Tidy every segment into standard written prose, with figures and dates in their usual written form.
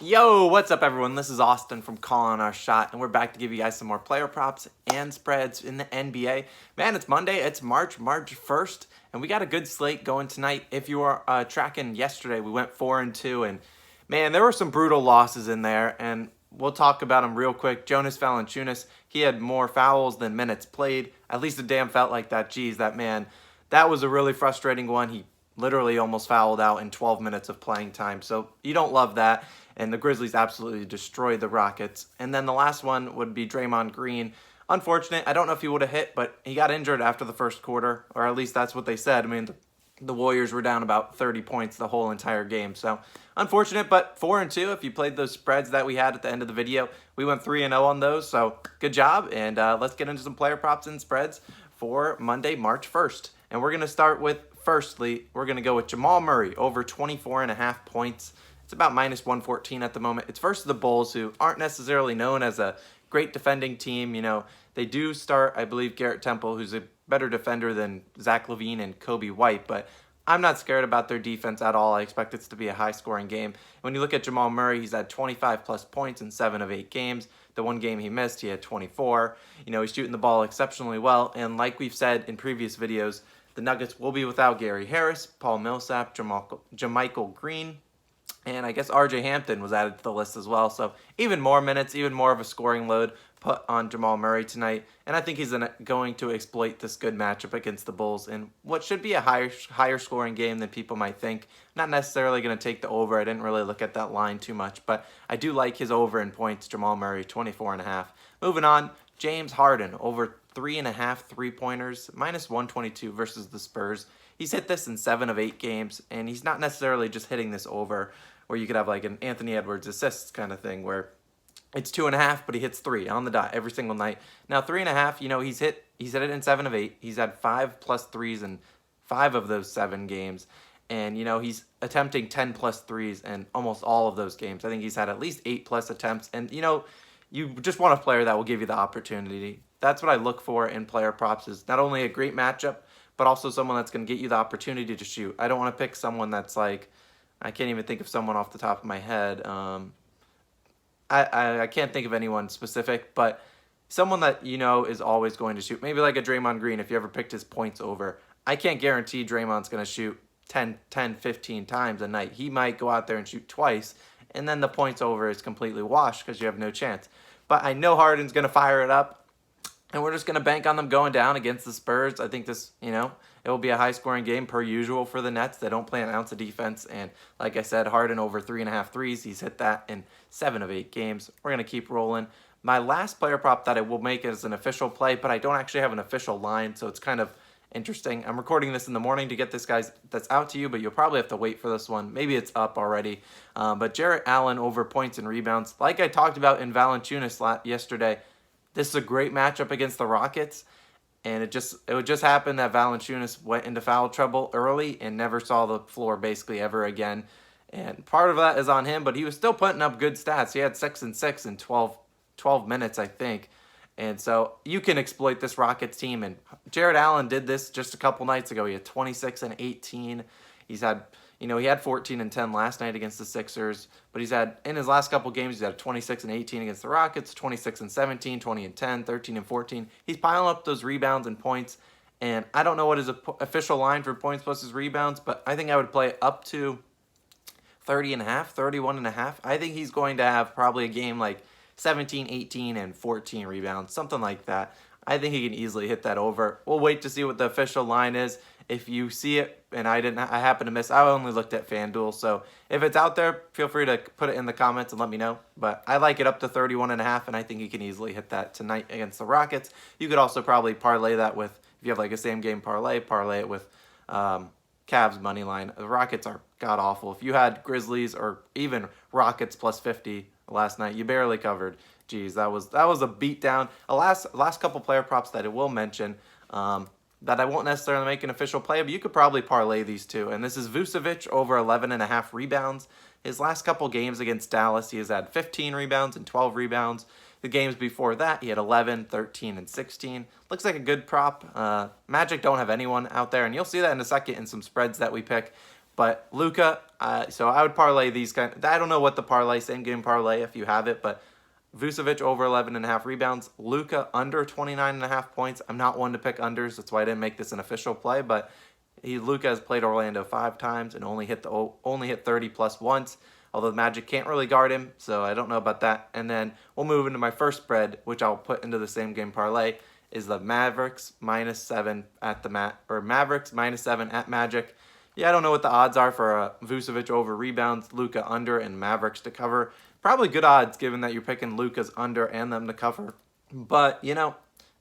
Yo, what's up everyone? This is Austin from Calling Our Shot, and we're back to give you guys some more player props and spreads in the NBA. Man, it's Monday, it's March 1st, and we got a good slate going tonight. If you are tracking yesterday, we went 4-2, and man, there were some brutal losses in there, and we'll talk about them real quick. Jonas Valanciunas, he had more fouls than minutes played. At least it damn felt like that. Geez, that man, that was a really frustrating one. He literally almost fouled out in 12 minutes of playing time, so you don't love that. And the Grizzlies absolutely destroyed the Rockets. And then the last one would be Draymond Green. Unfortunate. I don't know if he would have hit, but he got injured after the first quarter, or at least that's what they said. I mean, the Warriors were down about 30 points the whole entire game. So unfortunate, but 4-2. If you played those spreads that we had at the end of the video, we went 3-0 on those. So good job. And let's get into some player props and spreads for Monday, March 1st. And we're going to start with, firstly, we're going to go with Jamal Murray over 24.5 points. It's about minus 114 at the moment. It's versus the Bulls, who aren't necessarily known as a great defending team. You know, they do start, I believe, Garrett Temple, who's a better defender than Zach LaVine and Kobe White, but I'm not scared about their defense at all. I expect it to be a high-scoring game. When you look at Jamal Murray, he's had 25-plus points in 7 of 8 games. The one game he missed, he had 24. You know, he's shooting the ball exceptionally well, and like we've said in previous videos, the Nuggets will be without Gary Harris, Paul Millsap, JaMychal Green, and I guess R.J. Hampton was added to the list as well. So even more minutes, even more of a scoring load put on Jamal Murray tonight. And I think he's going to exploit this good matchup against the Bulls in what should be a higher scoring game than people might think. Not necessarily going to take the over. I didn't really look at that line too much. But I do like his over in points, Jamal Murray, 24.5. Moving on, James Harden, over 3.5 3-pointers, minus 122 versus the Spurs. He's hit this in 7 of 8 games, and he's not necessarily just hitting this over where you could have like an Anthony Edwards assists kind of thing where it's 2.5, but he hits 3 on the dot every single night. Now 3.5, you know, he's hit it in 7 of 8. He's had 5+ threes in 5 of those 7 games. And, you know, he's attempting 10+ threes in almost all of those games. I think he's had at least 8+ attempts. And, you know, you just want a player that will give you the opportunity. That's what I look for in player props, is not only a great matchup, but also someone that's going to get you the opportunity to shoot. I don't want to pick someone that's like, I can't even think of someone off the top of my head. I can't think of anyone specific, but someone that you know is always going to shoot. Maybe like a Draymond Green, if you ever picked his points over. I can't guarantee Draymond's going to shoot 10, 15 times a night. He might go out there and shoot twice, and then the points over is completely washed because you have no chance. But I know Harden's going to fire it up, and we're just going to bank on them going down against the Spurs. I think this, you know, it will be a high-scoring game per usual for the Nets. They don't play an ounce of defense. And like I said, Harden over 3.5 threes. He's hit that in 7 of 8 games. We're going to keep rolling. My last player prop that I will make is an official play, but I don't actually have an official line, so it's kind of interesting. I'm recording this in the morning to get this guys that's out to you, but you'll probably have to wait for this one. Maybe it's up already. But Jarrett Allen over points and rebounds. Like I talked about in Valanciunas yesterday, this is a great matchup against the Rockets, and it would just happen that Valanciunas went into foul trouble early and never saw the floor basically ever again. And part of that is on him, but he was still putting up good stats. He had 6 and 6 in 12 minutes, I think. And so you can exploit this Rockets team. And Jarrett Allen did this just a couple nights ago. He had 26 and 18. He's had, you know, he had 14 and 10 last night against the Sixers, but he's had, in his last couple games, he's had 26 and 18 against the Rockets, 26 and 17, 20 and 10, 13 and 14. He's piling up those rebounds and points, and I don't know what his official line for points plus his rebounds, but I think I would play up to 30.5, 31.5. I think he's going to have probably a game like 17, 18, and 14 rebounds, something like that. I think he can easily hit that over. We'll wait to see what the official line is. If you see it and I happen to miss, I only looked at FanDuel. So if it's out there, feel free to put it in the comments and let me know. But I like it up to 31.5, and I think you can easily hit that tonight against the Rockets. You could also probably parlay that with, if you have like a same game parlay it with Cavs money line. The Rockets are god awful. If you had Grizzlies or even Rockets plus 50 last night, you barely covered. Geez, that was a beatdown. Last couple player props that I will mention that I won't necessarily make an official play, but you could probably parlay these two. And this is Vucevic over 11.5 rebounds. His last couple games against Dallas, he has had 15 rebounds and 12 rebounds. The games before that, he had 11, 13, and 16. Looks like a good prop. Magic don't have anyone out there, and you'll see that in a second in some spreads that we pick. But Luka, so I would parlay these I don't know what the parlay, same game parlay if you have it, but Vucevic over 11.5 rebounds. Luka under 29.5 points. I'm not one to pick unders. That's why I didn't make this an official play, but Luka has played Orlando 5 times and only hit 30 plus once. Although the Magic can't really guard him, so I don't know about that. And then we'll move into my first spread, which I'll put into the same game parlay, is the Mavericks -7 at the Mavericks -7 at Magic. Yeah, I don't know what the odds are for Vucevic over rebounds, Luka under, and Mavericks to cover. Probably good odds given that you're picking Luka's under and them to cover. But,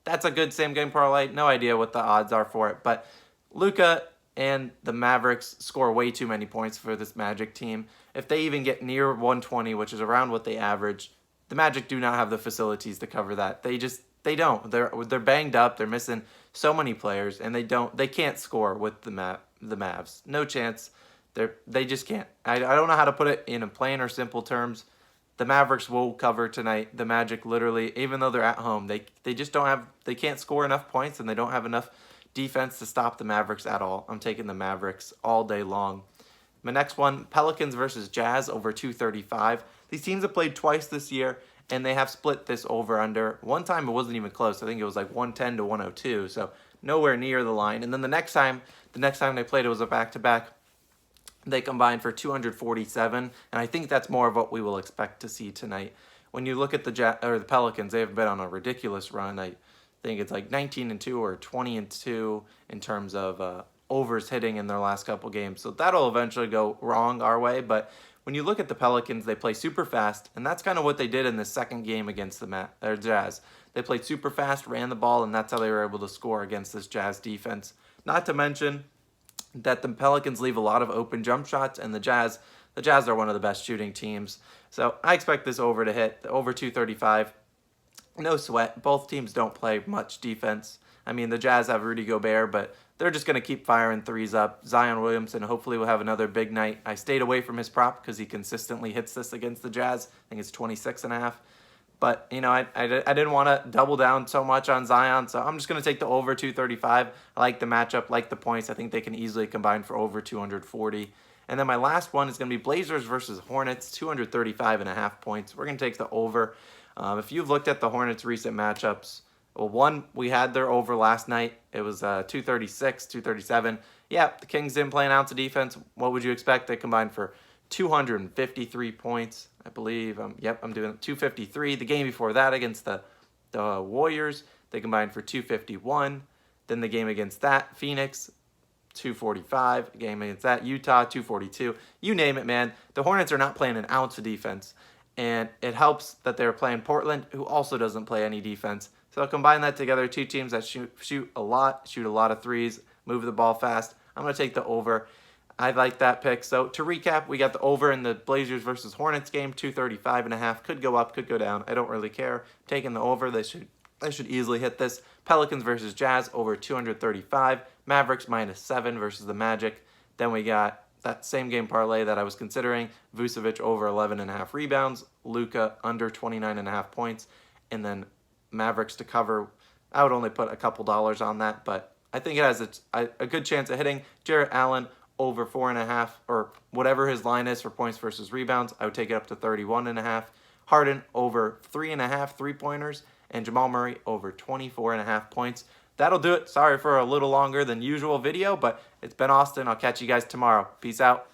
that's a good same game parlay. No idea what the odds are for it. But Luka and the Mavericks score way too many points for this Magic team. If they even get near 120, which is around what they average, the Magic do not have the facilities to cover that. They don't. They're banged up. They're missing so many players, and they can't score with the Mavs. No chance. They just can't. I don't know how to put it in plain or simple terms. The Mavericks will cover tonight. The Magic literally, even though they're at home, they just they can't score enough points, and they don't have enough defense to stop the Mavericks at all. I'm taking the Mavericks all day long. My next one, Pelicans versus Jazz over 235. These teams have played twice this year, and they have split this over-under. One time it wasn't even close. I think it was like 110 to 102, so nowhere near the line. And then the next time they played, it was a back-to-back. They combined for 247, and I think that's more of what we will expect to see tonight. When you look at the Pelicans, they have been on a ridiculous run. I think it's like 19-2 or 20-2 in terms of overs hitting in their last couple games. So that'll eventually go wrong our way. But when you look at the Pelicans, they play super fast, and that's kind of what they did in the second game against the Jazz. They played super fast, ran the ball, and that's how they were able to score against this Jazz defense. Not to mention that the Pelicans leave a lot of open jump shots, and the Jazz are one of the best shooting teams. So I expect this over to hit, over 235. No sweat. Both teams don't play much defense. I mean, the Jazz have Rudy Gobert, but they're just going to keep firing threes up. Zion Williamson hopefully will have another big night. I stayed away from his prop because he consistently hits this against the Jazz. I think it's 26.5. But, I didn't want to double down so much on Zion, so I'm just going to take the over 235. I like the matchup, like the points. I think they can easily combine for over 240. And then my last one is going to be Blazers versus Hornets, 235.5 points. We're going to take the over. If you've looked at the Hornets' recent matchups, well, one, we had their over last night. It was 236, 237. Yeah, the Kings didn't play an ounce of defense. What would you expect? They combined for 253 points, I believe. I'm doing 253. The game before that against the Warriors, they combined for 251. Then the game against that, Phoenix, 245. The game against that, Utah, 242. You name it, man. The Hornets are not playing an ounce of defense. And it helps that they're playing Portland, who also doesn't play any defense. So combine that together, two teams that shoot a lot of threes, move the ball fast. I'm going to take the over. I like that pick. So to recap, we got the over in the Blazers versus Hornets game, 235.5. Could go up, could go down. I don't really care. Taking the over, they should easily hit this. Pelicans versus Jazz over 235. Mavericks -7 versus the Magic. Then we got that same game parlay that I was considering. Vucevic over 11.5 rebounds. Luka under 29.5 points. And then Mavericks to cover. I would only put a couple dollars on that, but I think it has a good chance of hitting. Jarrett Allen over 4.5, or whatever his line is for points versus rebounds. I would take it up to 31.5. Harden over 3.5 3-pointers, and Jamal Murray over 24.5 points. That'll do it. Sorry for a little longer than usual video, but it's been Austin. I'll catch you guys tomorrow. Peace out.